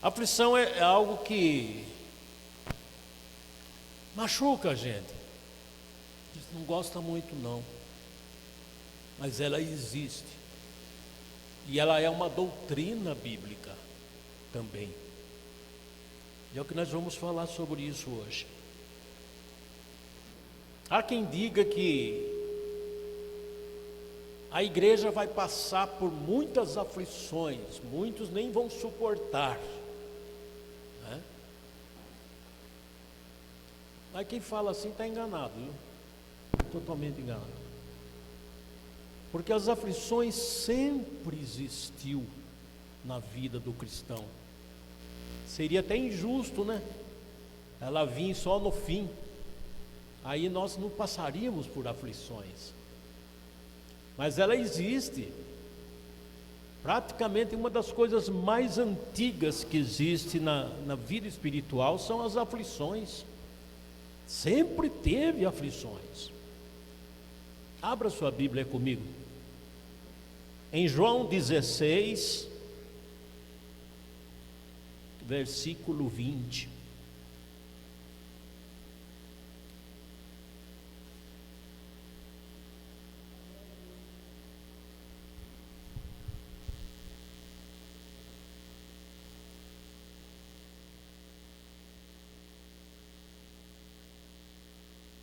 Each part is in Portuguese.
Aflição é algo que machuca a gente. A gente não gosta muito não, mas ela existe. E ela é uma doutrina bíblica também. E é o que nós vamos falar sobre isso hoje. Há quem diga que a igreja vai passar por muitas aflições, muitos nem vão suportar, né? Mas quem fala assim está enganado, viu? Totalmente enganado. Porque as aflições sempre existiu na vida do cristão. Seria até injusto, né? Ela vir só no fim. Aí nós não passaríamos por aflições. Mas ela existe. Praticamente uma das coisas mais antigas que existe na vida espiritual são as aflições. Sempre teve aflições. Abra sua Bíblia comigo. Em João 16, versículo 20.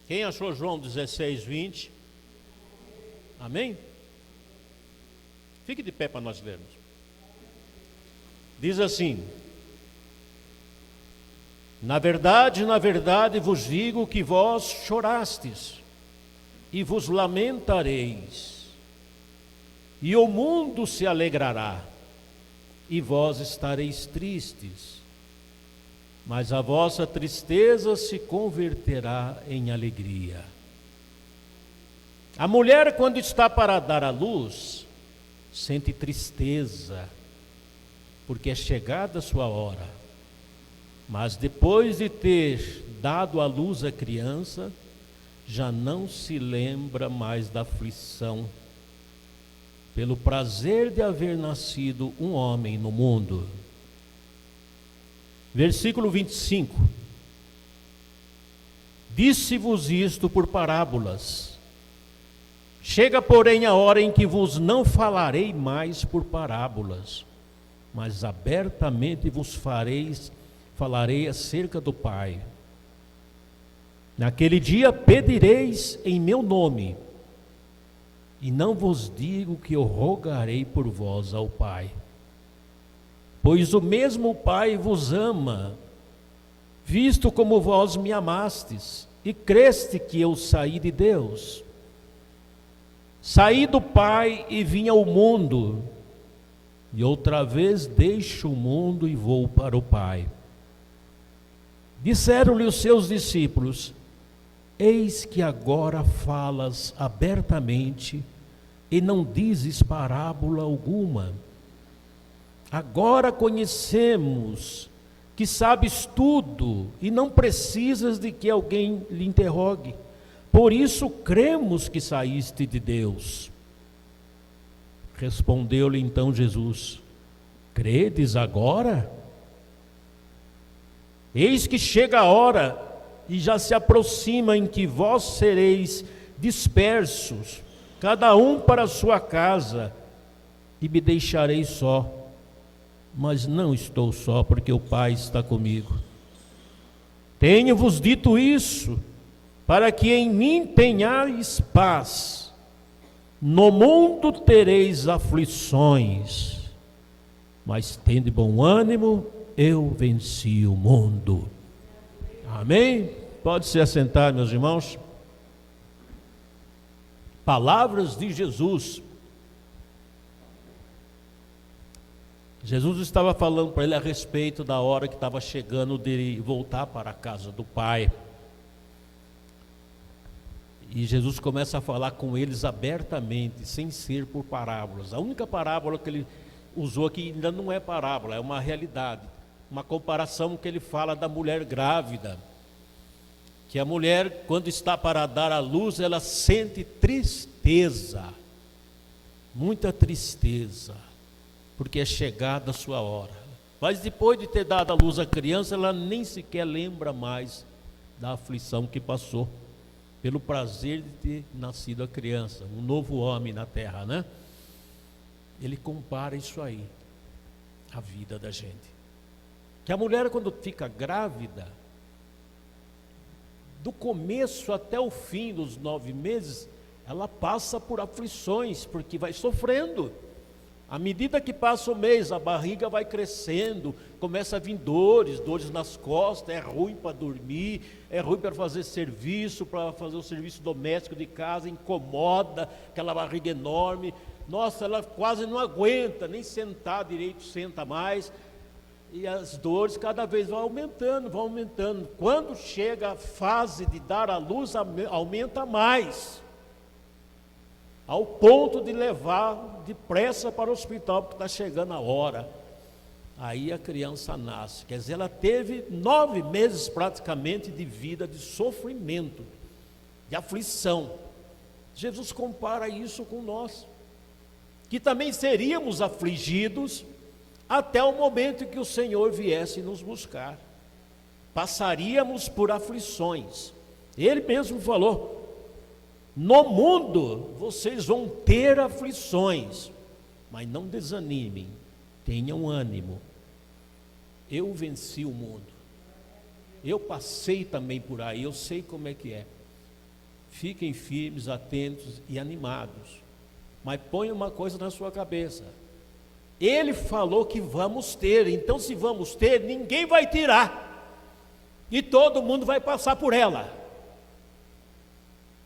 Quem achou João 16, 20? Amém? Fique de pé para nós lermos. Diz assim: na verdade vos digo que vós chorastes e vos lamentareis, e o mundo se alegrará, e vós estareis tristes, mas a vossa tristeza se converterá em alegria. A mulher, quando está para dar à luz, sente tristeza, porque é chegada a sua hora. Mas depois de ter dado à luz a criança, já não se lembra mais da aflição, pelo prazer de haver nascido um homem no mundo. Versículo 25. Disse-vos isto por parábolas. Chega, porém, a hora em que vos não falarei mais por parábolas, mas abertamente vos falarei acerca do Pai. Naquele dia pedireis em meu nome, e não vos digo que eu rogarei por vós ao Pai, pois o mesmo Pai vos ama, visto como vós me amastes, e creste que eu saí de Deus. Saí do Pai e vim ao mundo, e outra vez deixo o mundo e vou para o Pai. Disseram-lhe os seus discípulos: eis que agora falas abertamente e não dizes parábola alguma. Agora conhecemos que sabes tudo e não precisas de que alguém lhe interrogue. Por isso cremos que saíste de Deus. Respondeu-lhe então Jesus: credes agora? Eis que chega a hora, e já se aproxima, em que vós sereis dispersos, cada um para a sua casa, e me deixareis só. Mas não estou só, porque o Pai está comigo. Tenho-vos dito isso, para que em mim tenhais paz. No mundo tereis aflições, mas tende bom ânimo, eu venci o mundo. Amém? Pode se assentar, meus irmãos. Palavras de Jesus. Jesus estava falando para ele a respeito da hora que estava chegando de voltar para a casa do Pai. E Jesus começa a falar com eles abertamente, sem ser por parábolas. A única parábola que ele usou aqui ainda não é parábola, é uma realidade. Uma comparação que ele fala da mulher grávida. Que a mulher, quando está para dar à luz, ela sente tristeza. Muita tristeza. Porque é chegada a sua hora. Mas depois de ter dado à luz a criança, ela nem sequer lembra mais da aflição que passou, pelo prazer de ter nascido a criança, um novo homem na terra, né? Ele compara isso aí, a vida da gente. Que a mulher, quando fica grávida, do começo até o fim dos 9 meses, ela passa por aflições, porque vai sofrendo. À medida que passa o mês, a barriga vai crescendo, começa a vir dores nas costas, é ruim para dormir, é ruim para fazer serviço, para fazer o serviço doméstico de casa, incomoda, aquela barriga enorme. Nossa, ela quase não aguenta, nem sentar direito, senta mais. E as dores cada vez vão aumentando. Quando chega a fase de dar à luz, aumenta mais, ao ponto de levar depressa para o hospital, porque está chegando a hora. Aí a criança nasce. Quer dizer, ela teve 9 meses praticamente de vida, de sofrimento, de aflição. Jesus compara isso com nós, que também seríamos afligidos até o momento em que o Senhor viesse nos buscar. Passaríamos por aflições. Ele mesmo falou: no mundo vocês vão ter aflições, mas não desanimem, tenham ânimo. Eu venci o mundo, eu passei também por aí, eu sei como é que é. Fiquem firmes, atentos e animados, mas põe uma coisa na sua cabeça: Ele falou que vamos ter, então se vamos ter, ninguém vai tirar, e todo mundo vai passar por ela.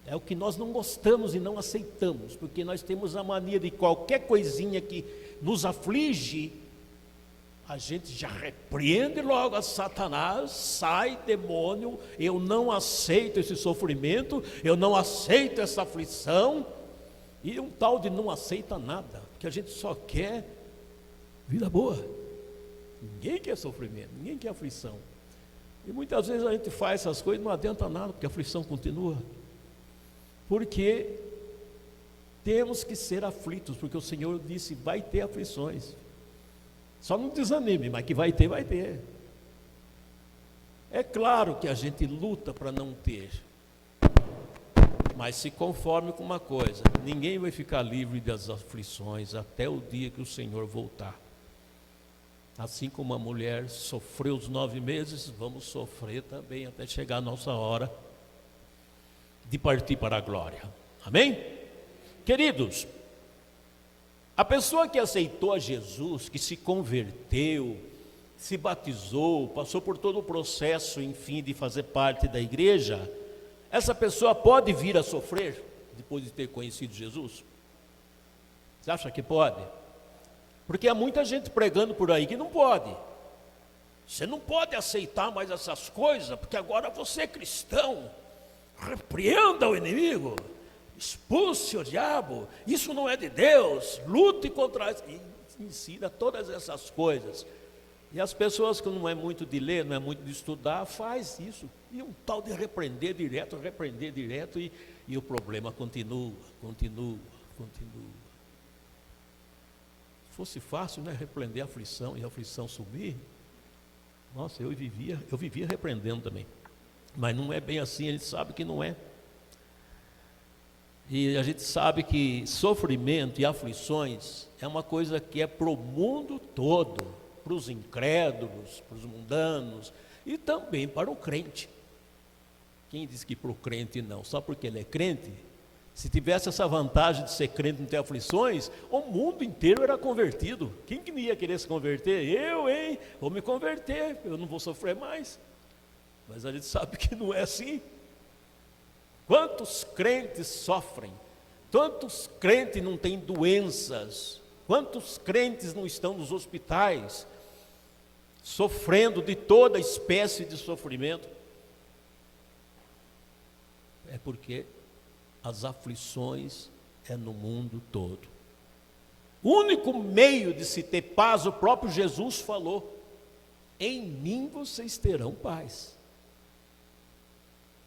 É o que nós não gostamos e não aceitamos, porque nós temos a mania de qualquer coisinha que nos aflige, a gente já repreende logo a Satanás: sai, demônio, eu não aceito esse sofrimento, eu não aceito essa aflição. E um tal de não aceita nada, porque a gente só quer vida boa. Ninguém quer sofrimento, ninguém quer aflição. E muitas vezes a gente faz essas coisas, não adianta nada, porque a aflição continua. Porque temos que ser aflitos, porque o Senhor disse: vai ter aflições. Só não desanime, mas que vai ter, vai ter. É claro que a gente luta para não ter, mas se conforme com uma coisa: ninguém vai ficar livre das aflições até o dia que o Senhor voltar. Assim como a mulher sofreu os 9 meses, vamos sofrer também até chegar a nossa hora de partir para a glória. Amém? Queridos, a pessoa que aceitou a Jesus, que se converteu, se batizou, passou por todo o processo, enfim, de fazer parte da igreja, essa pessoa pode vir a sofrer depois de ter conhecido Jesus? Você acha que pode? Porque há muita gente pregando por aí que não pode. Você não pode aceitar mais essas coisas, porque agora você é cristão. Repreenda o inimigo, expulse o diabo, isso não é de Deus, lute contra isso. E ensina todas essas coisas. E as pessoas que não é muito de ler, não é muito de estudar, faz isso. E um tal de repreender direto, e o problema continua. Se fosse fácil, né, repreender a aflição e a aflição sumir. Nossa, eu vivia repreendendo também. Mas não é bem assim, a gente sabe que não é. E a gente sabe que sofrimento e aflições é uma coisa que é para o mundo todo, para os incrédulos, para os mundanos e também para o crente. Quem diz que para o crente não? Só porque ele é crente? Se tivesse essa vantagem de ser crente e não ter aflições, o mundo inteiro era convertido. Quem que não ia querer se converter? Eu, hein? Vou me converter, eu não vou sofrer mais. Mas a gente sabe que não é assim. Quantos crentes sofrem? Quantos crentes não têm doenças? Quantos crentes não estão nos hospitais, sofrendo de toda espécie de sofrimento? É porque as aflições é no mundo todo. O único meio de se ter paz, o próprio Jesus falou: em mim vocês terão paz.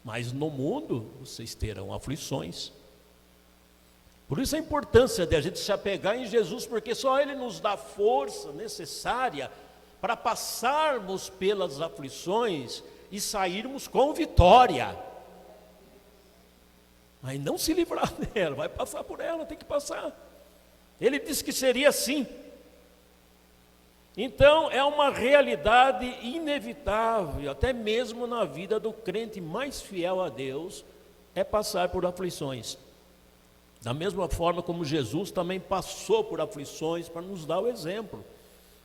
Mas no mundo vocês terão aflições. Por isso a importância de a gente se apegar em Jesus, porque só Ele nos dá a força necessária para passarmos pelas aflições e sairmos com vitória. Mas não se livrar dela, vai passar por ela, tem que passar. Ele disse que seria assim. Então, é uma realidade inevitável, até mesmo na vida do crente mais fiel a Deus, é passar por aflições. Da mesma forma como Jesus também passou por aflições para nos dar o exemplo.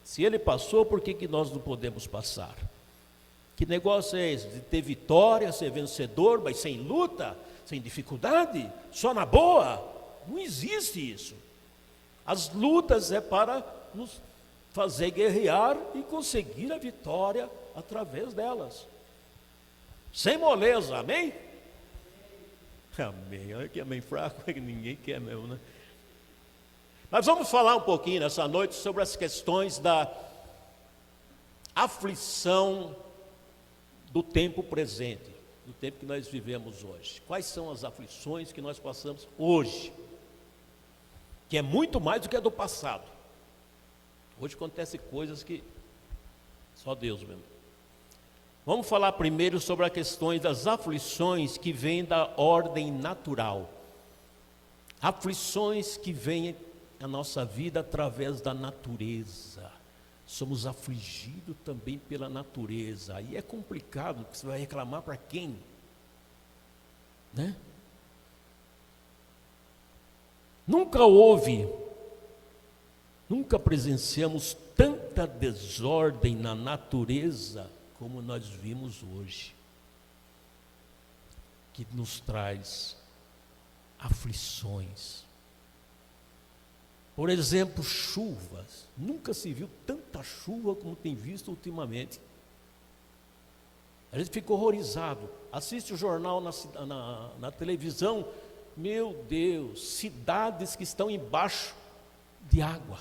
Se ele passou, por que nós não podemos passar? Que negócio é esse? De ter vitória, ser vencedor, mas sem luta, sem dificuldade, só na boa? Não existe isso. As lutas é para nos fazer guerrear e conseguir a vitória através delas. Sem moleza, amém? Amém. Olha que amém fraco, que ninguém quer mesmo, né? Mas vamos falar um pouquinho nessa noite sobre as questões da aflição do tempo presente, do tempo que nós vivemos hoje. Quais são as aflições que nós passamos hoje? Que é muito mais do que a do passado. Hoje acontecem coisas que só Deus mesmo. Vamos falar primeiro sobre as questões das aflições que vêm da ordem natural. Aflições que vêm à nossa vida através da natureza. Somos afligidos também pela natureza. Aí é complicado, porque você vai reclamar para quem? Né? Nunca presenciamos tanta desordem na natureza como nós vimos hoje, que nos traz aflições. Por exemplo, chuvas. Nunca se viu tanta chuva como tem visto ultimamente. A gente fica horrorizado. Assiste o jornal na televisão. Meu Deus, cidades que estão embaixo de água.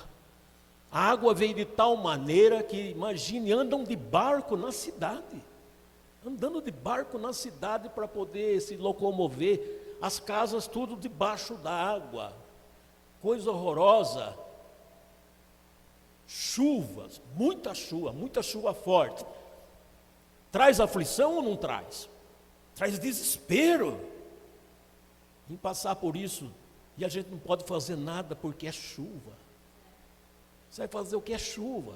A água vem de tal maneira que, imagine, andam de barco na cidade. Andando de barco na cidade para poder se locomover. As casas tudo debaixo da água. Coisa horrorosa. Chuvas, muita chuva forte. Traz aflição ou não traz? Traz desespero em passar por isso. E a gente não pode fazer nada porque é chuva. Você vai fazer o que é chuva?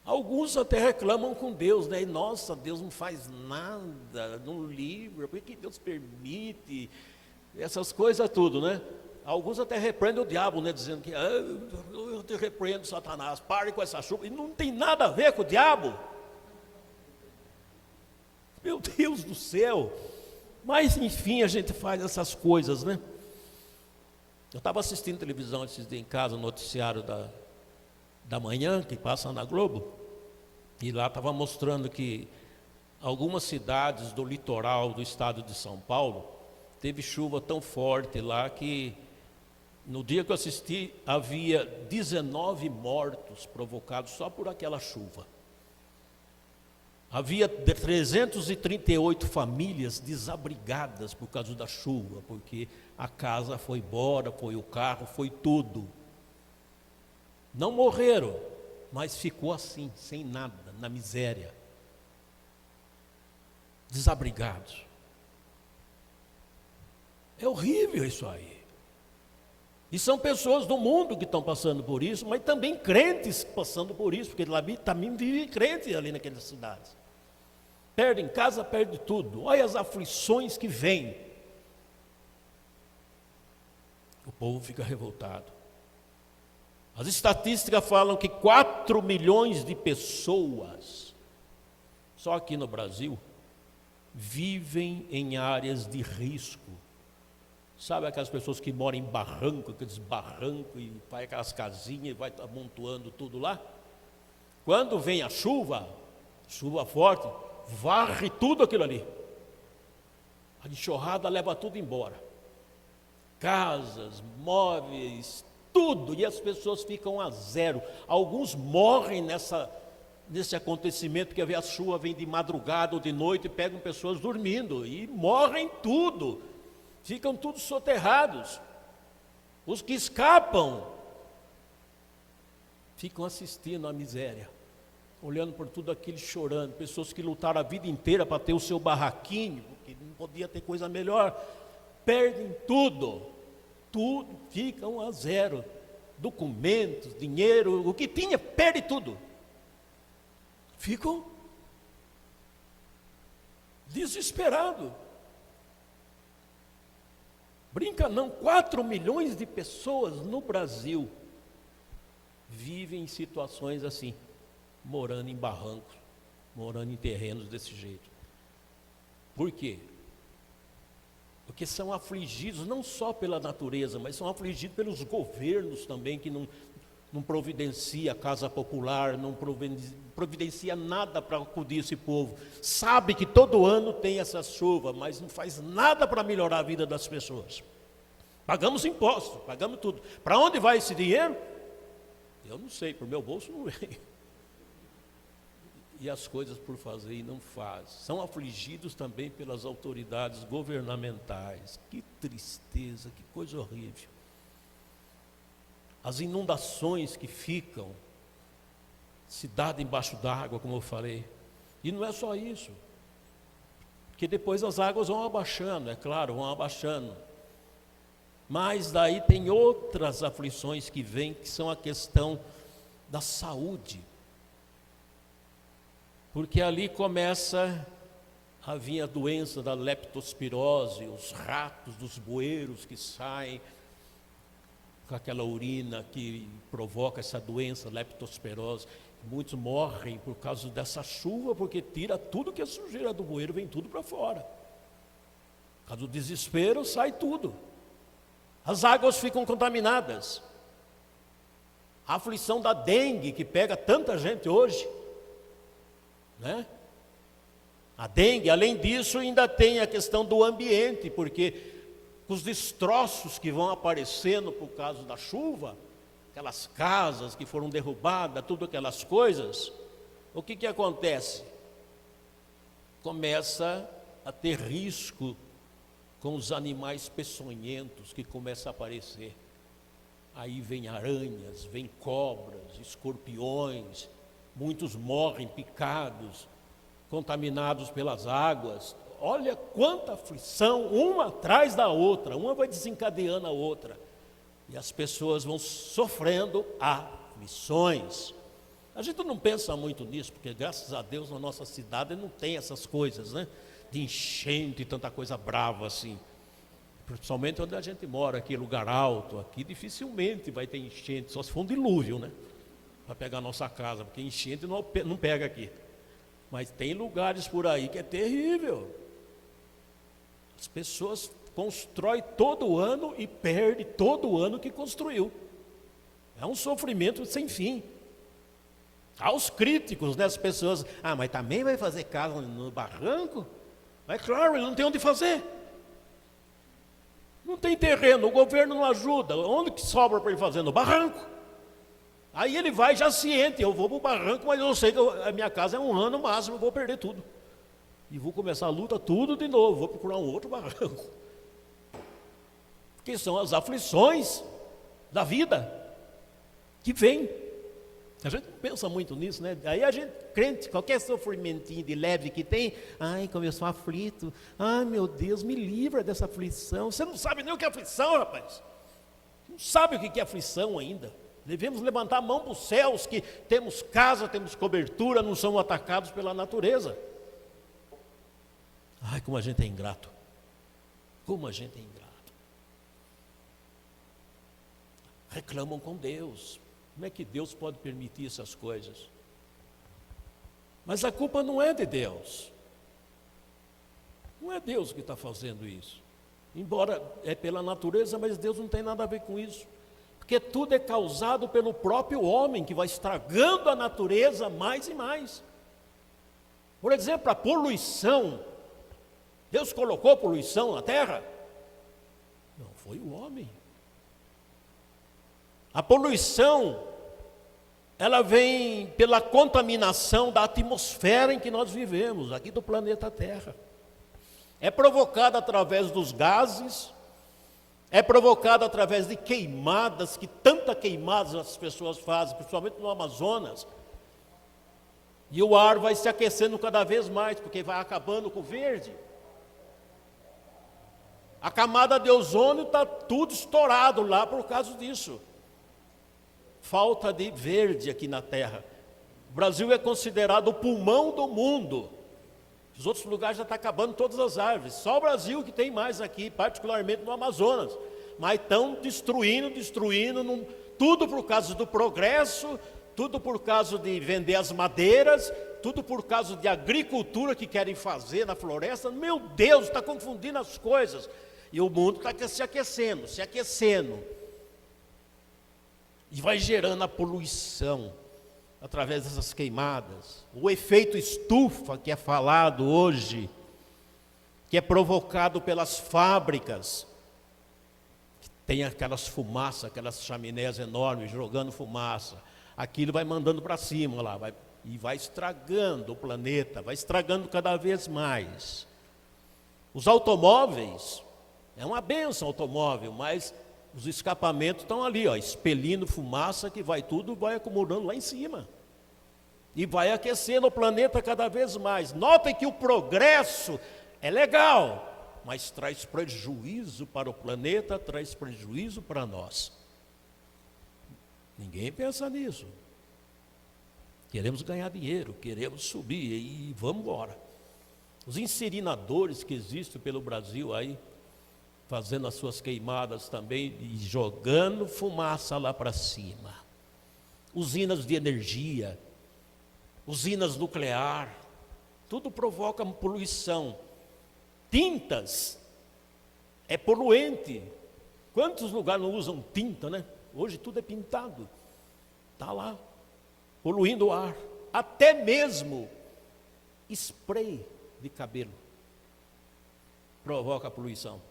Alguns até reclamam com Deus, né? E, nossa, Deus não faz nada, não livra, por que Deus permite? Essas coisas tudo, né? Alguns até repreendem o diabo, né? Dizendo que eu te repreendo, Satanás, pare com essa chuva. E não tem nada a ver com o diabo. Meu Deus do céu. Mas enfim, a gente faz essas coisas, né? Eu estava assistindo televisão esses dias em casa, o noticiário da manhã, que passa na Globo, e lá estava mostrando que algumas cidades do litoral do estado de São Paulo, teve chuva tão forte lá que, no dia que eu assisti, havia 19 mortos provocados só por aquela chuva. Havia 338 famílias desabrigadas por causa da chuva, porque a casa foi embora, foi o carro, foi tudo. Não morreram, mas ficou assim, sem nada, na miséria. Desabrigados. É horrível isso aí. E são pessoas do mundo que estão passando por isso, mas também crentes passando por isso, porque lá também vive crente ali naquelas cidades. Perdem casa, perde tudo. Olha as aflições que vêm. O povo fica revoltado. As estatísticas falam que 4 milhões de pessoas, só aqui no Brasil, vivem em áreas de risco. Sabe aquelas pessoas que moram em barranco, aqueles barrancos, e faz aquelas casinhas e vai amontoando tudo lá? Quando vem a chuva forte, varre tudo aquilo ali. A enxurrada leva tudo embora. Casas, móveis, tudo, e as pessoas ficam a zero. Alguns morrem nesse acontecimento, porque a chuva vem de madrugada ou de noite e pegam pessoas dormindo, e morrem tudo. Ficam todos soterrados. Os que escapam ficam assistindo à miséria. olhando por tudo aquilo, chorando. Pessoas que lutaram a vida inteira para ter o seu barraquinho, porque não podia ter coisa melhor, perdem tudo, fica 1 a 0. Documentos, dinheiro, o que tinha, perde tudo. Ficam desesperados. Brinca não, 4 milhões de pessoas no Brasil vivem em situações assim, morando em barrancos, morando em terrenos desse jeito. Por quê? Porque são afligidos não só pela natureza, mas são afligidos pelos governos também, que não providencia casa popular, não providencia nada para acudir esse povo. Sabe que todo ano tem essa chuva, mas não faz nada para melhorar a vida das pessoas. Pagamos impostos, pagamos tudo. Para onde vai esse dinheiro? Eu não sei, para o meu bolso não vem. E as coisas por fazer e não faz. São afligidos também pelas autoridades governamentais. Que tristeza, que coisa horrível. As inundações que ficam, cidade embaixo d'água, como eu falei. E não é só isso. Porque depois as águas vão abaixando, é claro, vão abaixando. Mas daí tem outras aflições que vêm, que são a questão da saúde. Porque ali começa a vir a doença da leptospirose, os ratos dos bueiros que saem com aquela urina que provoca essa doença, leptospirose. Muitos morrem por causa dessa chuva, porque tira tudo que é sujeira do bueiro, vem tudo para fora. Por causa do desespero, sai tudo. As águas ficam contaminadas. A aflição da dengue, que pega tanta gente hoje, né? A dengue, além disso, ainda tem a questão do ambiente, porque os destroços que vão aparecendo por causa da chuva, aquelas casas que foram derrubadas, tudo aquelas coisas, o que acontece? Começa a ter risco com os animais peçonhentos que começam a aparecer. Aí vem aranhas, vem cobras, escorpiões, muitos morrem picados, contaminados pelas águas. Olha quanta aflição, uma atrás da outra, uma vai desencadeando a outra. E as pessoas vão sofrendo aflições. A gente não pensa muito nisso, porque graças a Deus na nossa cidade não tem essas coisas, né? De enchente e tanta coisa brava assim. Principalmente onde a gente mora, aqui lugar alto, aqui dificilmente vai ter enchente, só se for um dilúvio, né? Para pegar a nossa casa, porque enchente não pega aqui. Mas tem lugares por aí que é terrível. As pessoas constroem todo ano e perdem todo ano que construiu. É um sofrimento sem fim. Aos críticos, né, as pessoas, mas também vai fazer casa no barranco? Mas claro, ele não tem onde fazer. Não tem terreno, o governo não ajuda. Onde que sobra para ele fazer? No barranco. Aí ele vai já ciente, eu vou para o barranco, mas eu sei que a minha casa é 1 ano máximo, eu vou perder tudo. E vou começar a luta tudo de novo, vou procurar um outro barranco. Que são as aflições da vida que vem. A gente não pensa muito nisso, né? Aí a gente, crente, qualquer sofrimentinho de leve que tem, como eu sou aflito, meu Deus, me livra dessa aflição. Você não sabe nem o que é aflição, rapaz. Não sabe o que é aflição ainda. Devemos levantar a mão para os céus, que temos casa, temos cobertura, não somos atacados pela natureza. Como a gente é ingrato. Como a gente é ingrato. Reclamam com Deus. Como é que Deus pode permitir essas coisas? Mas a culpa não é de Deus. Não é Deus que está fazendo isso. Embora é pela natureza, mas Deus não tem nada a ver com isso. Porque tudo é causado pelo próprio homem, que vai estragando a natureza mais e mais. Por exemplo, a poluição. Deus colocou poluição na terra? Não, foi o homem. A poluição, ela vem pela contaminação da atmosfera em que nós vivemos, aqui do planeta Terra. É provocada através dos gases, é provocada através de queimadas, que tanta queimadas as pessoas fazem, principalmente no Amazonas. E o ar vai se aquecendo cada vez mais, porque vai acabando com o verde. A camada de ozônio está tudo estourado lá por causa disso. Falta de verde aqui na Terra. O Brasil é considerado o pulmão do mundo. Os outros lugares já estão acabando todas as árvores. Só o Brasil que tem mais aqui, particularmente no Amazonas. Mas estão destruindo, tudo por causa do progresso, tudo por causa de vender as madeiras, tudo por causa de agricultura que querem fazer na floresta. Meu Deus, está confundindo as coisas. E o mundo está se aquecendo. E vai gerando a poluição através dessas queimadas. O efeito estufa que é falado hoje, que é provocado pelas fábricas, que tem aquelas fumaças, aquelas chaminés enormes jogando fumaça. Aquilo vai mandando para cima lá, e vai estragando o planeta, vai estragando cada vez mais. Os automóveis, é uma benção automóvel, mas os escapamentos estão ali, expelindo fumaça que vai acumulando lá em cima. E vai aquecendo o planeta cada vez mais. Notem que o progresso é legal, mas traz prejuízo para o planeta, traz prejuízo para nós. Ninguém pensa nisso. Queremos ganhar dinheiro, queremos subir e vamos embora. Os incineradores que existem pelo Brasil aí, fazendo as suas queimadas também e jogando fumaça lá para cima. Usinas de energia, usinas nuclear, tudo provoca poluição. Tintas, é poluente. Quantos lugares não usam tinta, né? Hoje tudo é pintado. Está lá, poluindo o ar. Até mesmo spray de cabelo provoca poluição.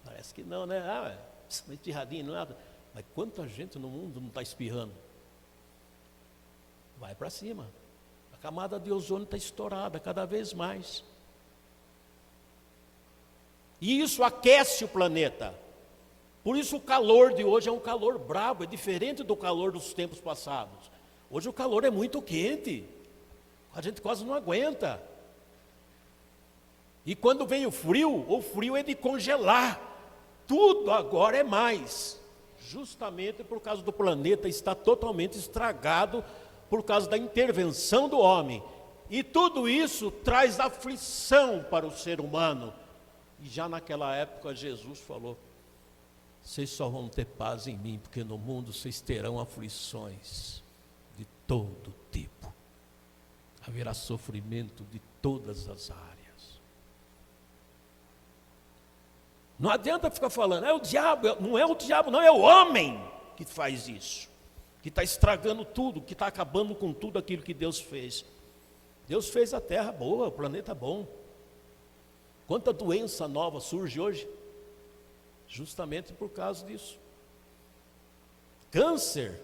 Parece que não, né? Espirradinho, nada. Mas quanta gente no mundo não está espirrando? Vai para cima. A camada de ozônio está estourada cada vez mais. E isso aquece o planeta. Por isso o calor de hoje é um calor brabo, é diferente do calor dos tempos passados. Hoje o calor é muito quente. A gente quase não aguenta. E quando vem o frio é de congelar. Tudo agora é mais, justamente por causa do planeta estar totalmente estragado, por causa da intervenção do homem. E tudo isso traz aflição para o ser humano. E já naquela época Jesus falou, vocês só vão ter paz em mim, porque no mundo vocês terão aflições de todo tipo. Haverá sofrimento de todas as áreas. Não adianta ficar falando, é o diabo, não é o diabo, não, é o homem que faz isso, que está estragando tudo, que está acabando com tudo aquilo que Deus fez. Deus fez a terra boa, o planeta bom. Quanta doença nova surge hoje, justamente por causa disso. Câncer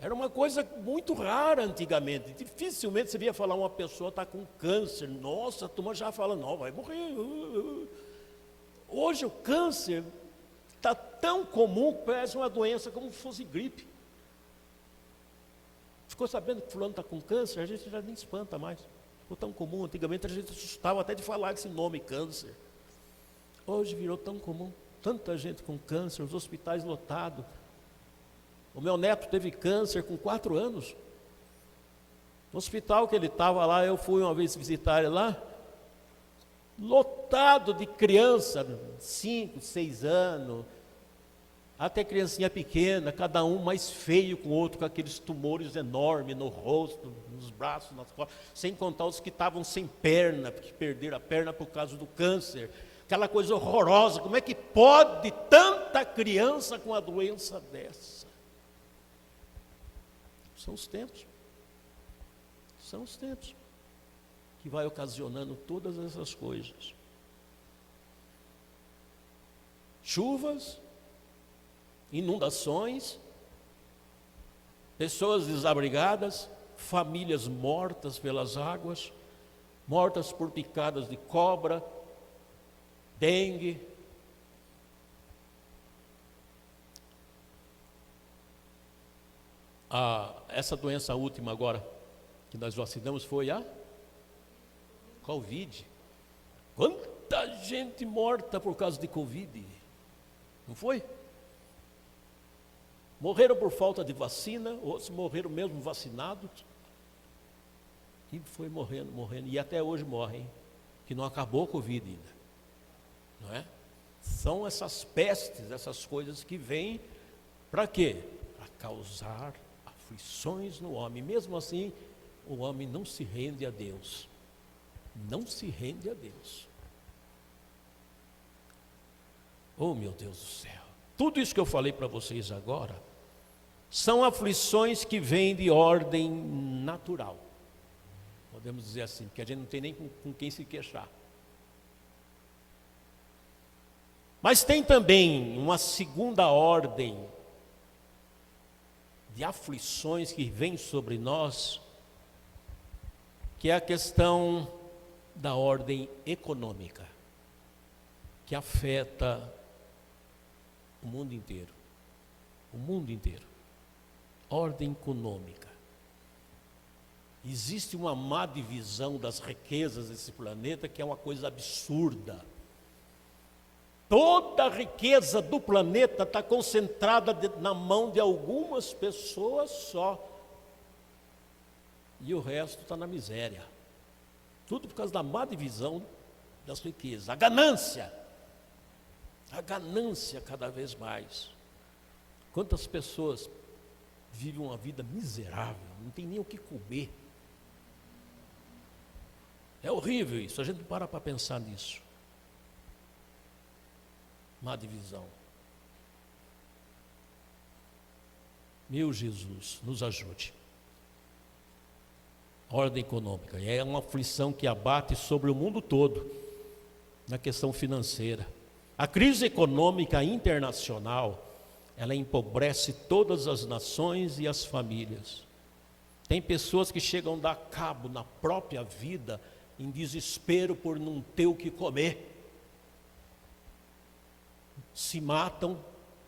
era uma coisa muito rara antigamente, dificilmente você via falar uma pessoa está com câncer, nossa, a turma já fala, não, vai morrer. Hoje o câncer está tão comum que parece uma doença como se fosse gripe. Ficou sabendo que fulano está com câncer, a gente já nem espanta mais. Ficou tão comum, antigamente a gente assustava até de falar esse nome, câncer. Hoje virou tão comum, tanta gente com câncer, os hospitais lotados. O meu neto teve câncer com 4 anos. No hospital que ele estava lá, eu fui uma vez visitar ele lá, lotado de criança, 5, 6 anos, até criancinha pequena, cada um mais feio com o outro, com aqueles tumores enormes no rosto, nos braços, nas costas, sem contar os que estavam sem perna, porque perderam a perna por causa do câncer, aquela coisa horrorosa. Como é que pode tanta criança com a doença dessa? São os tempos que vai ocasionando todas essas coisas. Chuvas, inundações, pessoas desabrigadas, famílias mortas pelas águas, mortas por picadas de cobra, dengue. Essa doença última agora, que que nós vacinamos foi a Covid. Quanta gente morta por causa de Covid, não foi? Morreram por falta de vacina, outros morreram mesmo vacinados, e foi morrendo, e até hoje morrem, que não acabou a Covid ainda, não é? São essas pestes, essas coisas que vêm, para quê? Para causar aflições no homem. Mesmo assim, o homem não se rende a Deus, não se rende a Deus. Oh, meu Deus do céu, tudo isso que eu falei para vocês agora, são aflições que vêm de ordem natural, podemos dizer assim, porque a gente não tem nem com quem se queixar. Mas tem também uma segunda ordem de aflições que vem sobre nós, que é a questão da ordem econômica, que afeta o mundo inteiro. O mundo inteiro. Ordem econômica. Existe uma má divisão das riquezas desse planeta que é uma coisa absurda. Toda a riqueza do planeta está concentrada na mão de algumas pessoas só. E o resto está na miséria. Tudo por causa da má divisão das riquezas. A ganância cada vez mais. Quantas pessoas vivem uma vida miserável, não tem nem o que comer. É horrível isso, a gente para pensar nisso. Má divisão. Meu Jesus, nos ajude. Ordem econômica, é uma aflição que abate sobre o mundo todo, na questão financeira. A crise econômica internacional, ela empobrece todas as nações e as famílias. Tem pessoas que chegam a dar cabo na própria vida, em desespero por não ter o que comer. Se matam,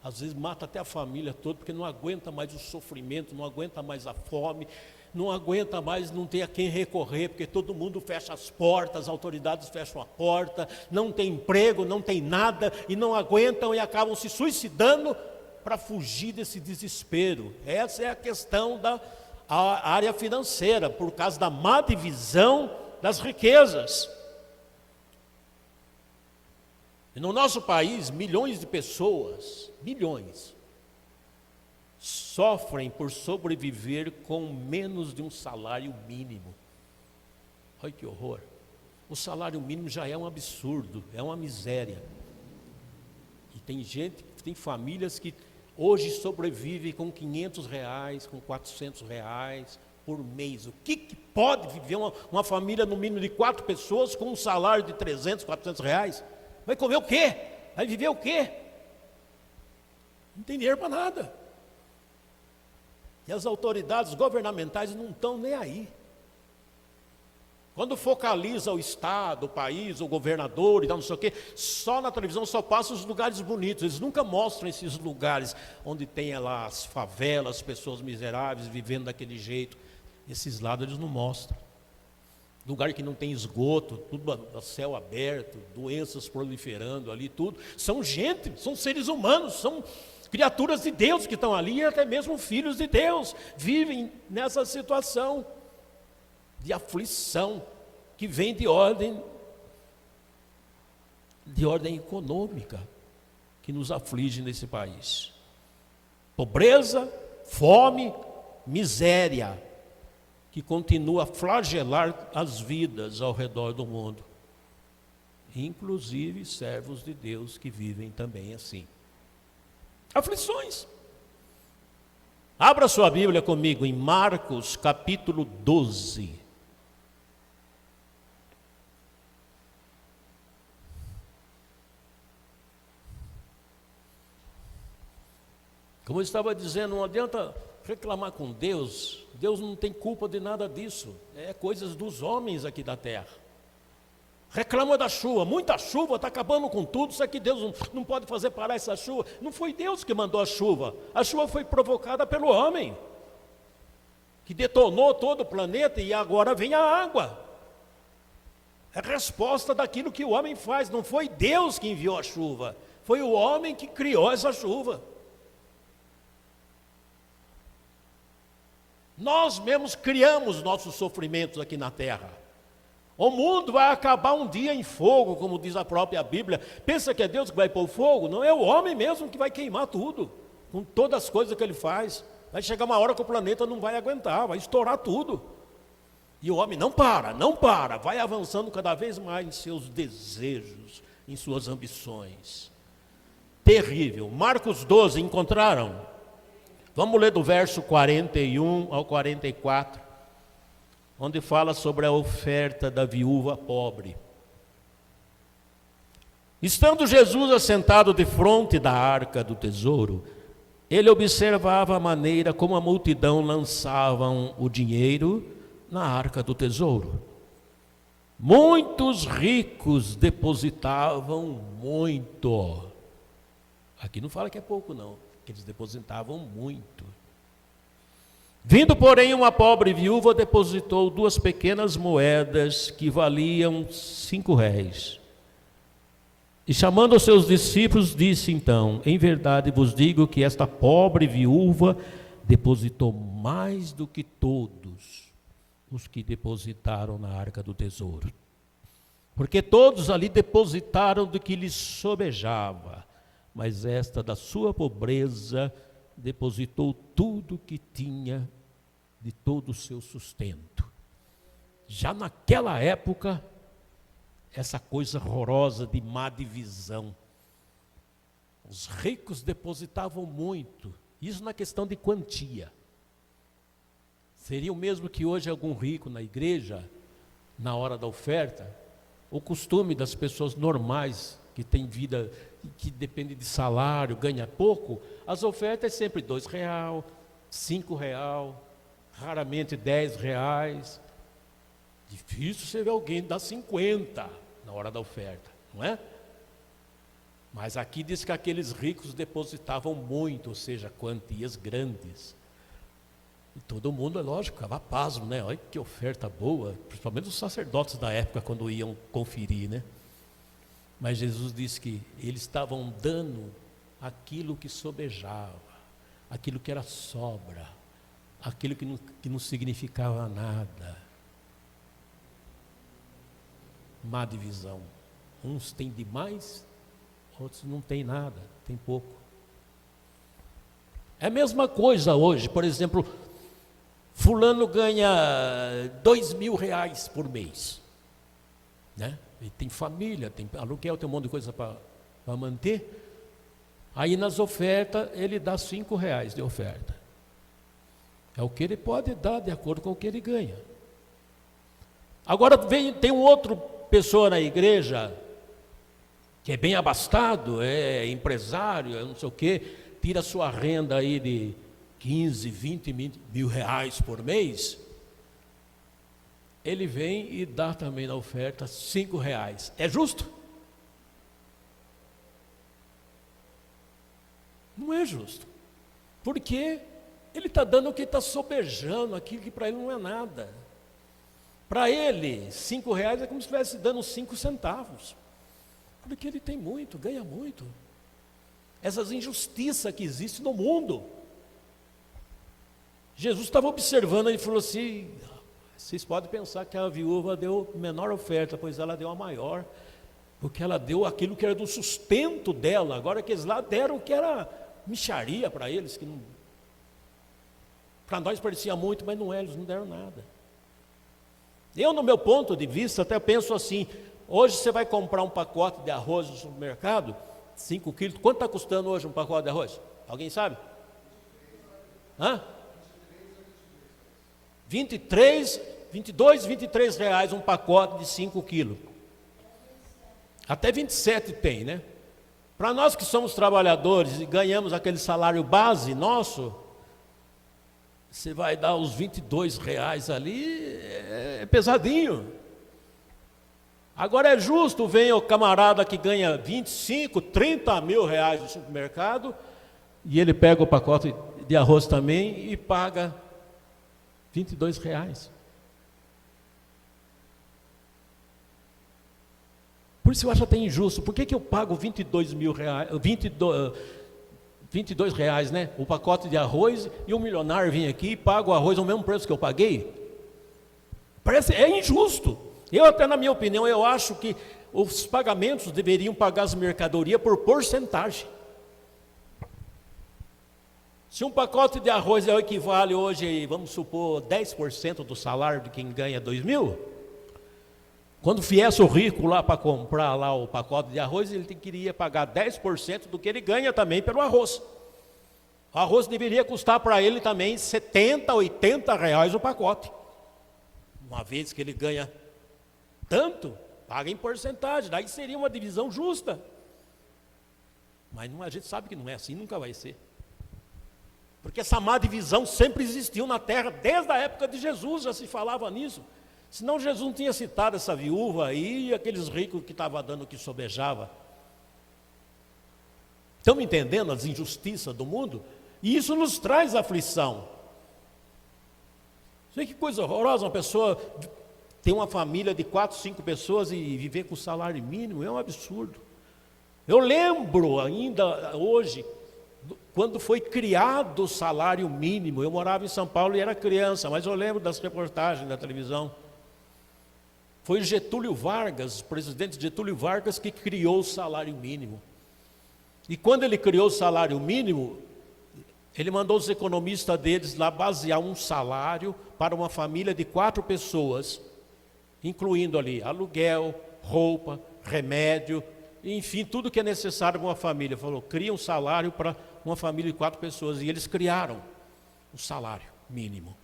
às vezes mata até a família toda, porque não aguenta mais o sofrimento, não aguenta mais a fome, não aguenta mais, não tem a quem recorrer, porque todo mundo fecha as portas, as autoridades fecham a porta, não tem emprego, não tem nada, e não aguentam e acabam se suicidando para fugir desse desespero. Essa é a questão da área financeira, por causa da má divisão das riquezas. E no nosso país, milhões de pessoas, sofrem por sobreviver com menos de um salário mínimo. Olha que horror. O salário mínimo já é um absurdo, é uma miséria. E tem gente, tem famílias que hoje sobrevivem com R$500, com R$400 por mês. O que pode viver uma família no mínimo de 4 pessoas com um salário de R$300, R$400? Vai comer o quê? Vai viver o quê? Não tem dinheiro para nada. E as autoridades governamentais não estão nem aí. Quando focaliza o Estado, o país, o governador e não sei o quê, só na televisão só passa os lugares bonitos. Eles nunca mostram esses lugares onde tem lá as favelas, as pessoas miseráveis vivendo daquele jeito. Esses lados eles não mostram. Lugar que não tem esgoto, tudo a céu aberto, doenças proliferando ali, tudo. São gente, são seres humanos, são criaturas de Deus que estão ali, e até mesmo filhos de Deus, vivem nessa situação de aflição, que vem de ordem econômica, que nos aflige nesse país. Pobreza, fome, miséria, que continua a flagelar as vidas ao redor do mundo, inclusive servos de Deus que vivem também assim. Aflições. Abra sua Bíblia comigo em Marcos capítulo 12. Como eu estava dizendo, não adianta reclamar com Deus. Deus não tem culpa de nada disso. É coisas dos homens aqui da terra. Reclama da chuva, muita chuva, está acabando com tudo. Será que Deus não pode fazer parar essa chuva? Não foi Deus que mandou a chuva foi provocada pelo homem, que detonou todo o planeta e agora vem a água. É a resposta daquilo que o homem faz. Não foi Deus que enviou a chuva, foi o homem que criou essa chuva. Nós mesmos criamos nossos sofrimentos aqui na terra. O mundo vai acabar um dia em fogo, como diz a própria Bíblia. Pensa que é Deus que vai pôr fogo? Não, é o homem mesmo que vai queimar tudo, com todas as coisas que ele faz. Vai chegar uma hora que o planeta não vai aguentar, vai estourar tudo. E o homem não para, vai avançando cada vez mais em seus desejos, em suas ambições. Terrível. Marcos 12, encontraram? Vamos ler do verso 41 ao 44, onde fala sobre a oferta da viúva pobre. Estando Jesus assentado defronte da arca do tesouro, ele observava a maneira como a multidão lançavam o dinheiro na arca do tesouro. Muitos ricos depositavam muito. Aqui não fala que é pouco não, que eles depositavam muito. Vindo, porém, uma pobre viúva, depositou 2 pequenas moedas que valiam 5 réis. E chamando os seus discípulos, disse então: em verdade vos digo que esta pobre viúva depositou mais do que todos os que depositaram na arca do tesouro. Porque todos ali depositaram do que lhes sobejava, mas esta da sua pobreza depositou tudo que tinha, de todo o seu sustento. Já naquela época, essa coisa horrorosa de má divisão. Os ricos depositavam muito, isso na questão de quantia. Seria o mesmo que hoje algum rico na igreja, na hora da oferta, o costume das pessoas normais, que têm vida, que depende de salário, ganha pouco, as ofertas é sempre R$2, R$5, raramente R$10. Difícil você ver alguém dar 50 na hora da oferta, não é? Mas aqui diz que aqueles ricos depositavam muito, ou seja, quantias grandes. E todo mundo, é lógico, ficava pasmo, né? Olha que oferta boa, principalmente os sacerdotes da época, quando iam conferir, né? Mas Jesus disse que eles estavam dando aquilo que sobejava, aquilo que era sobra, aquilo que não significava nada. Má divisão. Uns têm demais, outros não têm nada, têm pouco. É a mesma coisa hoje, por exemplo, fulano ganha R$2.000 por mês, né? E tem família, tem aluguel, tem um monte de coisa para manter. Aí nas ofertas ele dá R$5 de oferta. É o que ele pode dar de acordo com o que ele ganha. Agora tem um outro pessoa na igreja que é bem abastado, é empresário, é não sei o quê, tira sua renda aí de 15, 20 mil reais por mês. Ele vem e dá também na oferta R$5. É justo? Não é justo. Porque ele está dando o que está sobejando, aquilo que para ele não é nada. Para ele, R$5 é como se estivesse dando 5 centavos. Porque ele tem muito, ganha muito. Essas injustiças que existem no mundo. Jesus estava observando e falou assim: vocês podem pensar que a viúva deu menor oferta, pois ela deu a maior, porque ela deu aquilo que era do sustento dela. Agora que eles lá deram o que era mixaria para eles, que não, para nós parecia muito, mas não é, eles não deram nada. Eu, no meu ponto de vista, até penso assim: hoje você vai comprar um pacote de arroz no supermercado, 5 quilos, quanto está custando hoje um pacote de arroz? Alguém sabe? Hã? 22, 23 reais um pacote de 5 quilos. Até 27 tem, né? Para nós que somos trabalhadores e ganhamos aquele salário base nosso, você vai dar os 22 reais ali, é pesadinho. Agora é justo, vem o camarada que ganha 25, 30 mil reais no supermercado, e ele pega o pacote de arroz também e paga R$ 22. Por isso eu acho até injusto. Por que eu pago R$ 22, né? O pacote de arroz, e um milionário vem aqui e paga o arroz ao mesmo preço que eu paguei? É injusto. Eu até, na minha opinião, eu acho que os pagamentos deveriam pagar as mercadorias por porcentagem. Se um pacote de arroz equivale hoje, vamos supor, 10% do salário de quem ganha 2.000, quando viesse o rico lá para comprar lá o pacote de arroz, ele queria pagar 10% do que ele ganha também pelo arroz. O arroz deveria custar para ele também R$ 70, R$ 80 o pacote. Uma vez que ele ganha tanto, paga em porcentagem, daí seria uma divisão justa. Mas a gente sabe que não é assim, nunca vai ser. Porque essa má divisão sempre existiu na terra, desde a época de Jesus já se falava nisso. Senão Jesus não tinha citado essa viúva aí e aqueles ricos que estavam dando que sobejava. Estão entendendo as injustiças do mundo? E isso nos traz aflição. Sei que coisa horrorosa, uma pessoa ter uma família de 4, 5 pessoas e viver com salário mínimo, é um absurdo. Eu lembro ainda hoje, quando foi criado o salário mínimo. Eu morava em São Paulo e era criança, mas eu lembro das reportagens da televisão. Foi Getúlio Vargas, o presidente Getúlio Vargas, que criou o salário mínimo. E quando ele criou o salário mínimo, ele mandou os economistas deles lá basear um salário para uma família de 4 pessoas, incluindo ali aluguel, roupa, remédio, enfim, tudo que é necessário para uma família. Falou, cria um salário para uma família de 4 pessoas. E eles criaram o salário mínimo.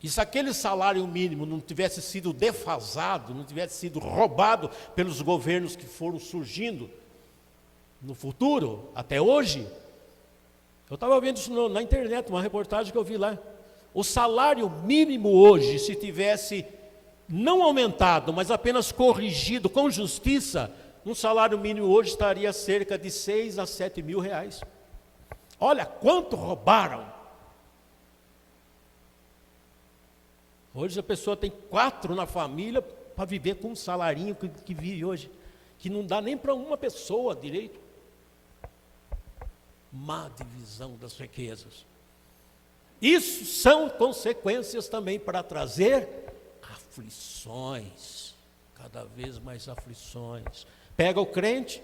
E se aquele salário mínimo não tivesse sido defasado, não tivesse sido roubado pelos governos que foram surgindo no futuro, até hoje, eu estava vendo isso na internet, uma reportagem que eu vi lá. O salário mínimo hoje, se tivesse não aumentado, mas apenas corrigido com justiça, um salário mínimo hoje estaria cerca de 6 a 7 mil reais. Olha quanto roubaram. Hoje a pessoa tem 4 na família para viver com um salarinho que vive hoje, que não dá nem para uma pessoa direito. Má divisão das riquezas. Isso são consequências também para trazer aflições, cada vez mais aflições. Pega o crente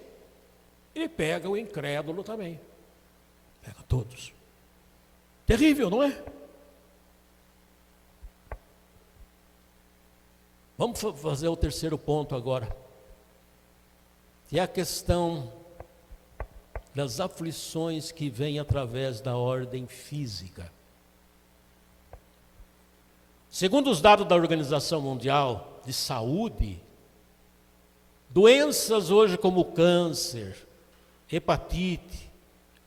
e pega o incrédulo também. Pega todos. Terrível, não é? Vamos fazer o terceiro ponto agora. Que é a questão das aflições que vêm através da ordem física. Segundo os dados da Organização Mundial de Saúde, doenças hoje como câncer, hepatite,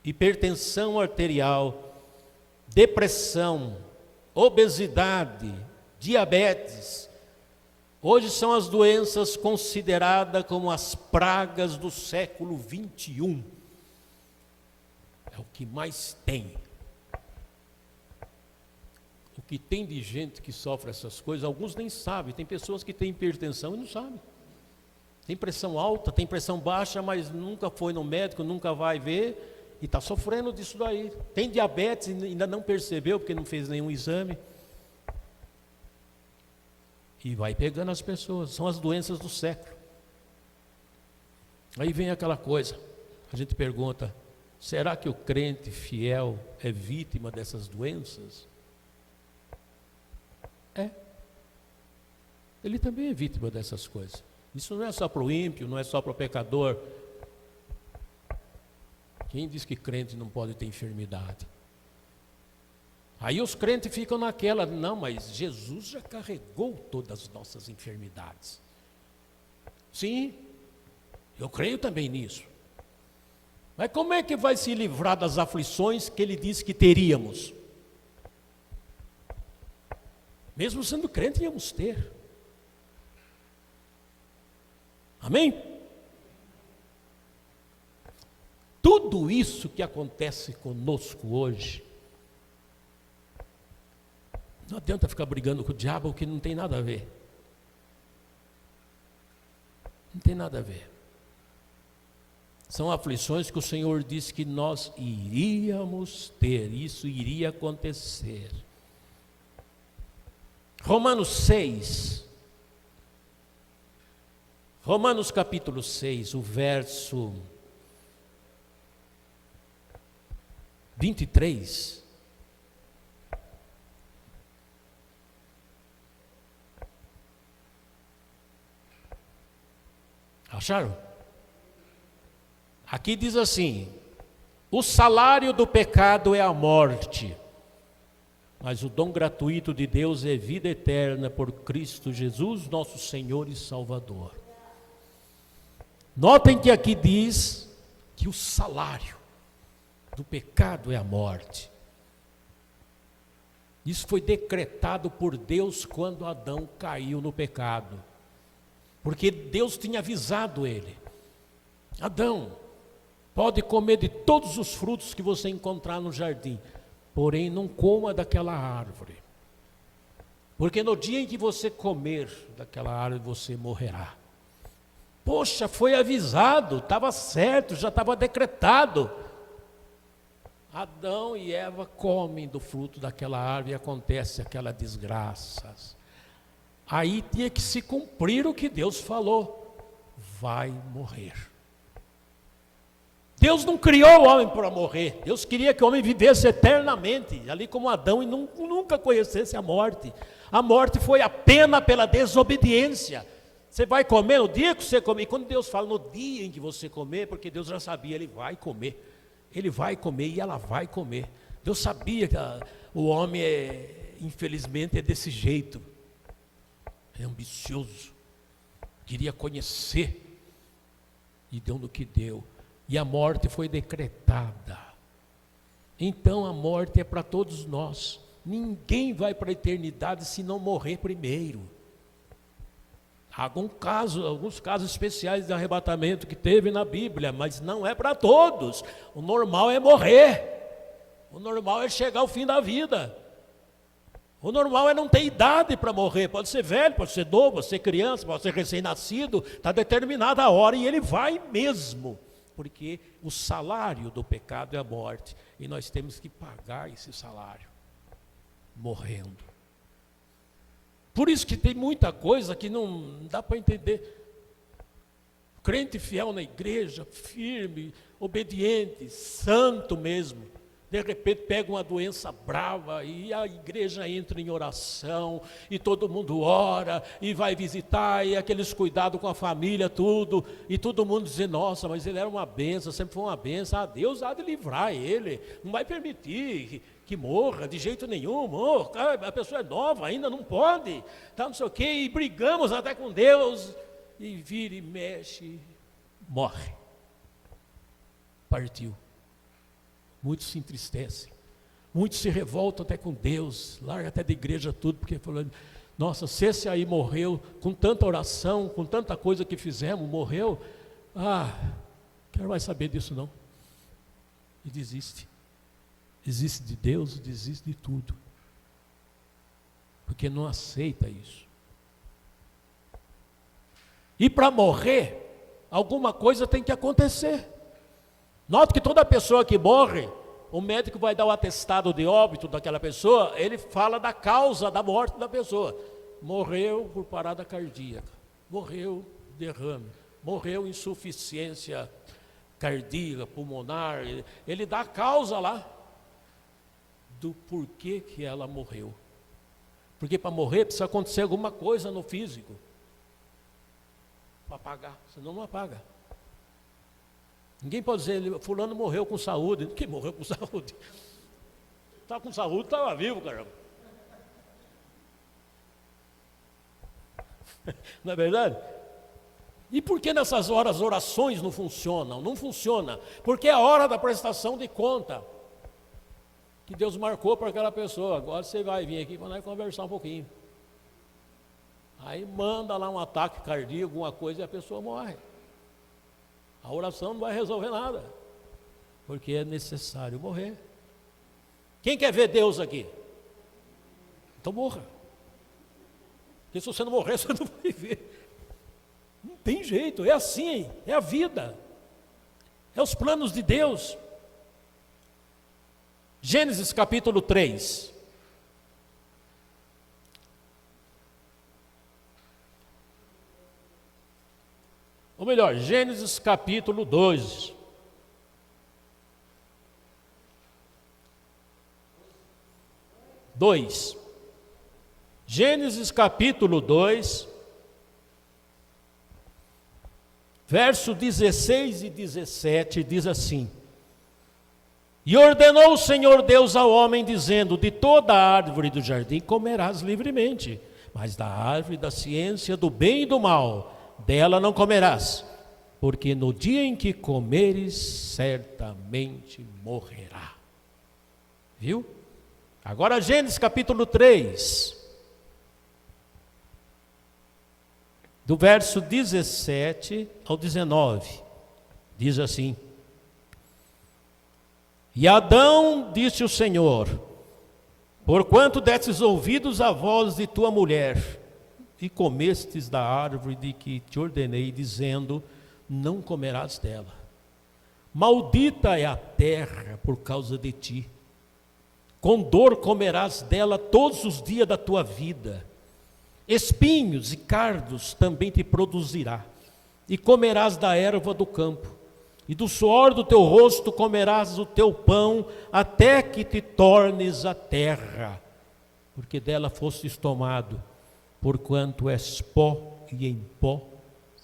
hipertensão arterial, depressão, obesidade, diabetes, hoje são as doenças consideradas como as pragas do século 21. É o que mais tem. O que tem de gente que sofre essas coisas, alguns nem sabem. Tem pessoas que têm hipertensão e não sabem. Tem pressão alta, tem pressão baixa, mas nunca foi no médico, nunca vai ver e está sofrendo disso daí. Tem diabetes e ainda não percebeu porque não fez nenhum exame. E vai pegando as pessoas, são as doenças do século. Aí vem aquela coisa, a gente pergunta, será que o crente fiel é vítima dessas doenças? É. Ele também é vítima dessas coisas. Isso não é só para o ímpio, não é só para o pecador. Quem diz que crente não pode ter enfermidade? Aí os crentes ficam naquela, não, mas Jesus já carregou todas as nossas enfermidades. Sim, eu creio também nisso. Mas como é que vai se livrar das aflições que ele disse que teríamos? Mesmo sendo crente, íamos ter. Amém? Tudo isso que acontece conosco hoje Não adianta ficar brigando com o diabo, que não tem nada a ver. Não tem nada a ver. São aflições que o Senhor disse que nós iríamos ter, isso iria acontecer. Romanos 6. Romanos capítulo 6, o verso 23. Acharam? Aqui diz assim: o salário do pecado é a morte, mas o dom gratuito de Deus é vida eterna por Cristo Jesus, nosso Senhor e Salvador. Notem que aqui diz que o salário do pecado é a morte. Isso foi decretado por Deus quando Adão caiu no pecado. Porque Deus tinha avisado ele: Adão, pode comer de todos os frutos que você encontrar no jardim, porém não coma daquela árvore. Porque no dia em que você comer daquela árvore, você morrerá. Poxa, foi avisado, estava certo, já estava decretado. Adão e Eva comem do fruto daquela árvore e acontece aquela desgraça. Aí tinha que se cumprir o que Deus falou: vai morrer. Deus não criou o homem para morrer. Deus queria que o homem vivesse eternamente, ali como Adão, e nunca conhecesse a morte. A morte foi a pena pela desobediência. Você vai comer no dia que você comer. E quando Deus fala no dia em que você comer, porque Deus já sabia, ele vai comer. Ele vai comer e ela vai comer. Deus sabia que o homem, infelizmente, é desse jeito. É ambicioso, queria conhecer, e deu no que deu, e a morte foi decretada. Então a morte é para todos nós. Ninguém vai para a eternidade se não morrer primeiro. Há alguns casos especiais de arrebatamento que teve na Bíblia, mas não é para todos. O normal é morrer, o normal é chegar ao fim da vida. O normal é não ter idade para morrer. Pode ser velho, pode ser novo, pode ser criança, pode ser recém-nascido. Está determinada a hora e ele vai mesmo. Porque o salário do pecado é a morte. E nós temos que pagar esse salário, morrendo. Por isso que tem muita coisa que não dá para entender. Crente fiel na igreja, firme, obediente, santo mesmo. De repente pega uma doença brava e a igreja entra em oração e todo mundo ora e vai visitar e aqueles cuidados com a família, tudo. E todo mundo diz: nossa, mas ele era uma bênção, sempre foi uma bênção. Deus há de livrar ele, não vai permitir que morra de jeito nenhum. A pessoa é nova ainda, não pode, tá, não sei o quê. E brigamos até com Deus e vira e mexe, morre, partiu. Muitos se entristecem, muitos se revoltam até com Deus, larga até da igreja tudo, porque falando: nossa, se esse aí morreu, com tanta oração, com tanta coisa que fizemos, morreu, quero mais saber disso não. E desiste de Deus, desiste de tudo, porque não aceita isso. E para morrer, alguma coisa tem que acontecer. Note que toda pessoa que morre, o médico vai dar o atestado de óbito daquela pessoa, ele fala da causa da morte da pessoa. Morreu por parada cardíaca, morreu derrame, morreu insuficiência cardíaca, pulmonar. Ele dá a causa lá do porquê que ela morreu. Porque para morrer precisa acontecer alguma coisa no físico para apagar, senão não apaga. Ninguém pode dizer: fulano morreu com saúde. Quem morreu com saúde? Estava com saúde, estava vivo, caramba. Não é verdade? E por que nessas horas as orações não funcionam? Não funciona, porque é a hora da prestação de conta que Deus marcou para aquela pessoa. Agora você vai vir aqui para nós conversar um pouquinho. Aí manda lá um ataque cardíaco, alguma coisa, e a pessoa morre. A oração não vai resolver nada, porque é necessário morrer. Quem quer ver Deus aqui? Então morra. Porque se você não morrer, você não vai ver. Não tem jeito, é assim, é a vida. É os planos de Deus. Gênesis capítulo 3. Ou melhor, Gênesis capítulo 2. Gênesis capítulo 2, verso 16 e 17, diz assim: E ordenou o Senhor Deus ao homem, dizendo: De toda a árvore do jardim comerás livremente, mas da árvore da ciência do bem e do mal, dela não comerás, porque no dia em que comeres, certamente morrerá. Viu? Agora Gênesis capítulo 3, do verso 17 ao 19, diz assim: E Adão disse o Senhor: Porquanto destes ouvidos à voz de tua mulher, e comestes da árvore de que te ordenei, dizendo: Não comerás dela. Maldita é a terra por causa de ti. Com dor comerás dela todos os dias da tua vida. Espinhos e cardos também te produzirá, e comerás da erva do campo, e do suor do teu rosto comerás o teu pão, até que te tornes a terra, porque dela fostes tomado, porquanto és pó, e em pó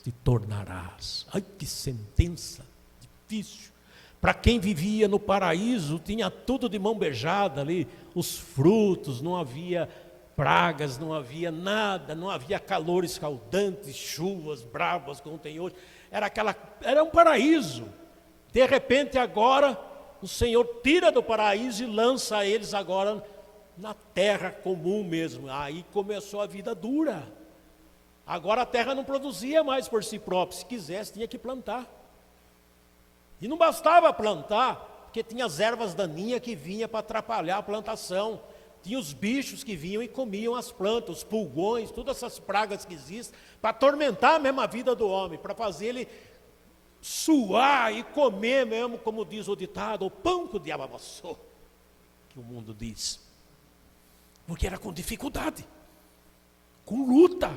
te tornarás. Ai, que sentença difícil. Para quem vivia no paraíso, tinha tudo de mão beijada ali, os frutos, não havia pragas, não havia nada, não havia calor escaldante, chuvas bravas como tem hoje. Era um paraíso. De repente agora, o Senhor tira do paraíso e lança eles agora na terra comum mesmo. Aí começou a vida dura. Agora a terra não produzia mais por si própria, se quisesse tinha que plantar. E não bastava plantar, porque tinha as ervas daninhas que vinham para atrapalhar a plantação. Tinha os bichos que vinham e comiam as plantas, os pulgões, todas essas pragas que existem, para atormentar mesmo a vida do homem, para fazer ele suar e comer mesmo, como diz o ditado, o pão que o diabo amassou, que o mundo diz. Porque era com dificuldade, com luta.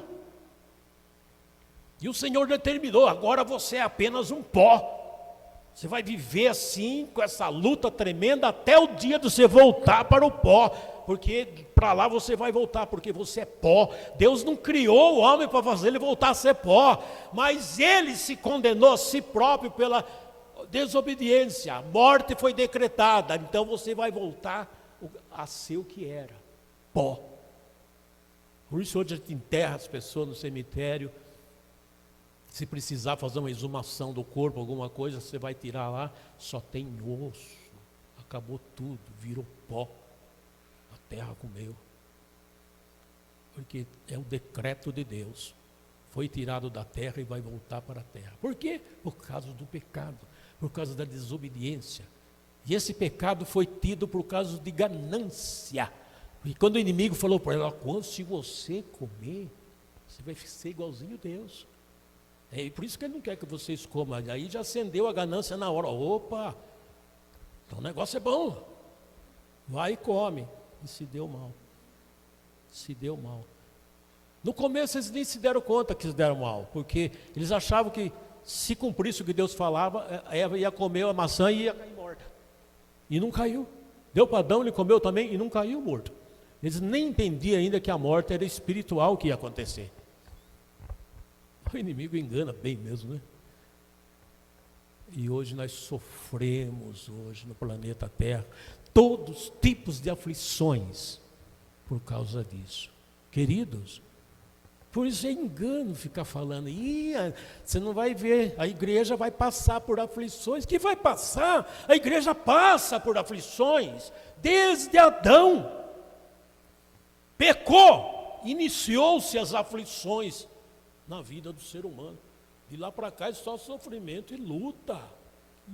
E o Senhor determinou: agora você é apenas um pó. Você vai viver assim, com essa luta tremenda, até o dia de você voltar para o pó, porque para lá você vai voltar, porque você é pó. Deus não criou o homem para fazer ele voltar a ser pó, mas ele se condenou a si próprio pela desobediência. A morte foi decretada, então você vai voltar a ser o que era, pó. Por isso hoje a gente enterra as pessoas no cemitério. Se precisar fazer uma exumação do corpo, alguma coisa, você vai tirar lá, só tem osso, acabou tudo, virou pó, a terra comeu. Porque é o decreto de Deus, foi tirado da terra e vai voltar para a terra. Por quê? Por causa do pecado, por causa da desobediência. E esse pecado foi tido por causa de ganância. E quando o inimigo falou para ela: quando se você comer, você vai ser igualzinho a Deus. É por isso que ele não quer que vocês comam. Aí já acendeu a ganância na hora. Opa, então o negócio é bom. Vai e come. E se deu mal. Se deu mal. No começo eles nem se deram conta que se deram mal, porque eles achavam que se cumprisse o que Deus falava, Eva ia comer a maçã e ia cair morta. E não caiu. Deu para Adão, ele comeu também e não caiu morto. Eles nem entendiam ainda que a morte era espiritual que ia acontecer. O inimigo engana bem mesmo, né? E hoje nós sofremos, hoje no planeta Terra, todos os tipos de aflições por causa disso. Queridos, por isso é engano ficar falando: você não vai ver, a igreja vai passar por aflições. Que vai passar? A igreja passa por aflições desde Adão. Pecou, iniciou-se as aflições na vida do ser humano. De lá para cá é só sofrimento e luta.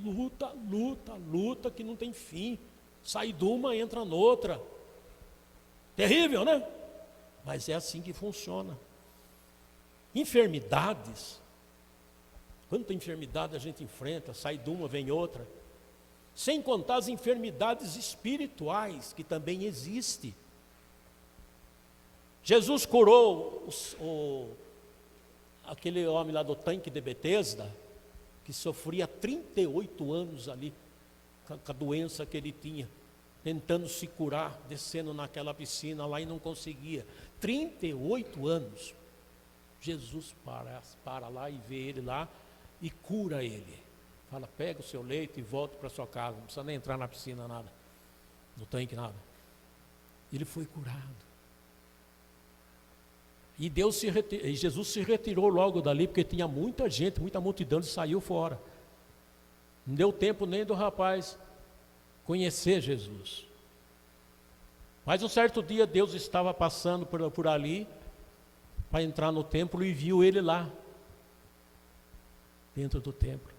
Luta, luta, luta que não tem fim. Sai de uma, entra noutra. Terrível, né? Mas é assim que funciona. Enfermidades, quanta enfermidade a gente enfrenta, sai de uma, vem outra. Sem contar as enfermidades espirituais, que também existem. Jesus curou aquele homem lá do tanque de Betesda, que sofria 38 anos ali, com a doença que ele tinha, tentando se curar, descendo naquela piscina lá e não conseguia. 38 anos. Jesus para lá e vê ele lá e cura ele. Fala, pega o seu leito e volta para sua casa, não precisa nem entrar na piscina, nada, no tanque, nada. Ele foi curado. E Jesus se retirou logo dali, porque tinha muita gente, muita multidão, ele saiu fora. Não deu tempo nem do rapaz conhecer Jesus. Mas um certo dia Deus estava passando por ali, para entrar no templo, e viu ele lá, dentro do templo.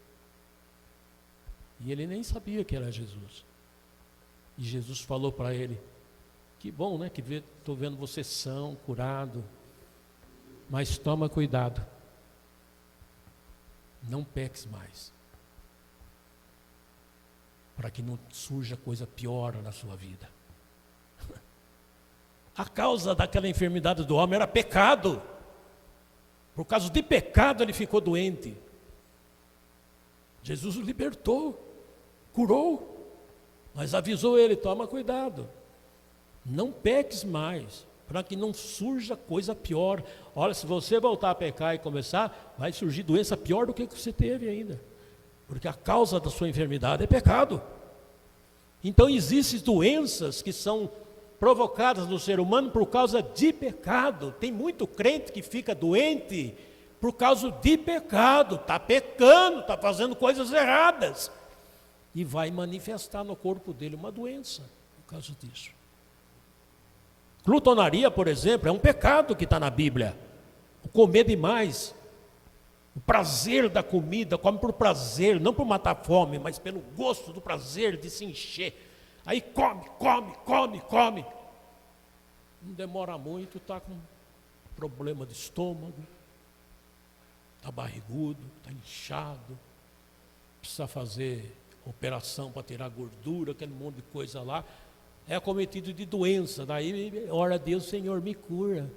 E ele nem sabia que era Jesus. E Jesus falou para ele, que bom, né, que estou vendo você são, curado, mas toma cuidado, não peques mais, para que não surja coisa pior na sua vida. A causa daquela enfermidade do homem era pecado. Por causa de pecado ele ficou doente. Jesus o libertou, curou, mas avisou ele, toma cuidado, não peques mais, para que não surja coisa pior. Olha, se você voltar a pecar e começar, vai surgir doença pior do que você teve ainda, porque a causa da sua enfermidade é pecado. Então existem doenças que são provocadas no ser humano por causa de pecado. Tem muito crente que fica doente por causa de pecado, está pecando, está fazendo coisas erradas, e vai manifestar no corpo dele uma doença por causa disso. Glutonaria, por exemplo, é um pecado que está na Bíblia. O comer demais, o prazer da comida, come por prazer, não por matar fome, mas pelo gosto do prazer de se encher. Aí come. Não demora muito, está com problema de estômago, está barrigudo, está inchado, precisa fazer operação para tirar gordura, aquele monte de coisa lá. É acometido de doença. Daí ora a Deus, Senhor, me cura,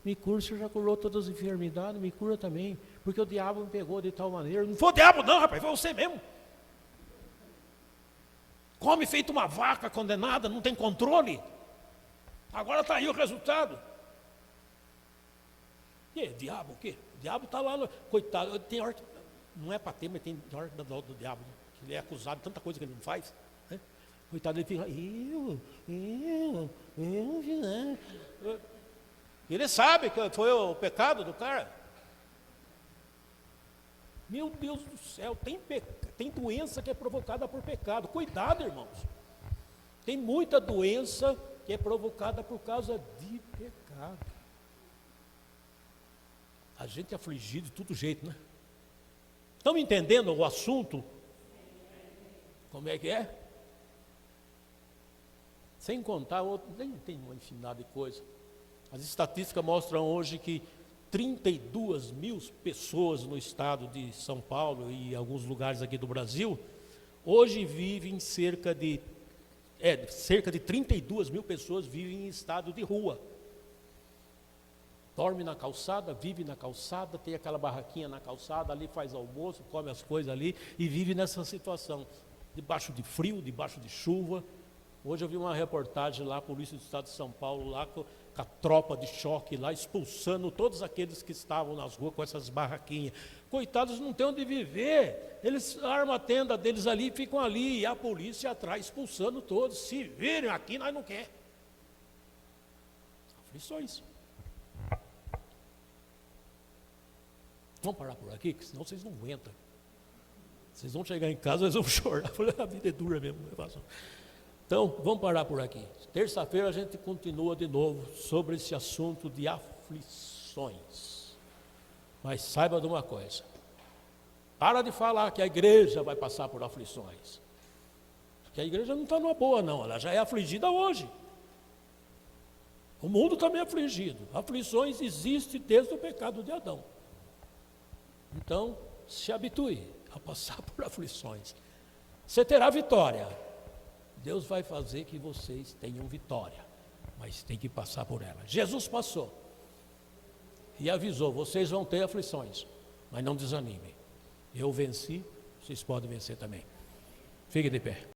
o Senhor já curou todas as enfermidades, me cura também, porque o diabo me pegou de tal maneira. Não foi o diabo não, rapaz, foi você mesmo. Come feito uma vaca condenada, não tem controle. Agora está aí o resultado. E aí, diabo o quê? O diabo está lá, coitado, tem hora que, não é para ter, mas tem hora do diabo, que ele é acusado de tanta coisa que ele não faz, né? Coitado, ele fica, ele sabe que foi o pecado do cara. Meu Deus do céu, tem doença que é provocada por pecado. Cuidado, irmãos. Tem muita doença que é provocada por causa de pecado. A gente é afligido de todo jeito, né? Estão entendendo o assunto? Como é que é? Sem contar, nem tem uma infinidade de coisas. As estatísticas mostram hoje que 32 mil pessoas no estado de São Paulo e alguns lugares aqui do Brasil, hoje vivem cerca de 32 mil pessoas vivem em estado de rua. Dorme na calçada, vive na calçada, tem aquela barraquinha na calçada, ali faz almoço, come as coisas ali e vive nessa situação, debaixo de frio, debaixo de chuva. Hoje eu vi uma reportagem lá, a polícia do estado de São Paulo, lá com a tropa de choque lá, expulsando todos aqueles que estavam nas ruas com essas barraquinhas. Coitados, não tem onde viver, eles armam a tenda deles ali e ficam ali, e a polícia atrás expulsando todos. Se virem aqui, nós não quer. Aflições. Vamos parar por aqui, que senão vocês não aguentam. Vocês vão chegar em casa, vocês vão chorar. A vida é dura mesmo. Então, vamos parar por aqui. Terça-feira a gente continua de novo sobre esse assunto de aflições. Mas saiba de uma coisa. Para de falar que a igreja vai passar por aflições. Porque a igreja não está numa boa não, ela já é afligida hoje. O mundo também é afligido. Aflições existem desde o pecado de Adão. Então, se habitue a passar por aflições. Você terá vitória. Deus vai fazer que vocês tenham vitória, mas tem que passar por ela. Jesus passou e avisou: vocês vão ter aflições, mas não desanimem. Eu venci, vocês podem vencer também. Fique de pé.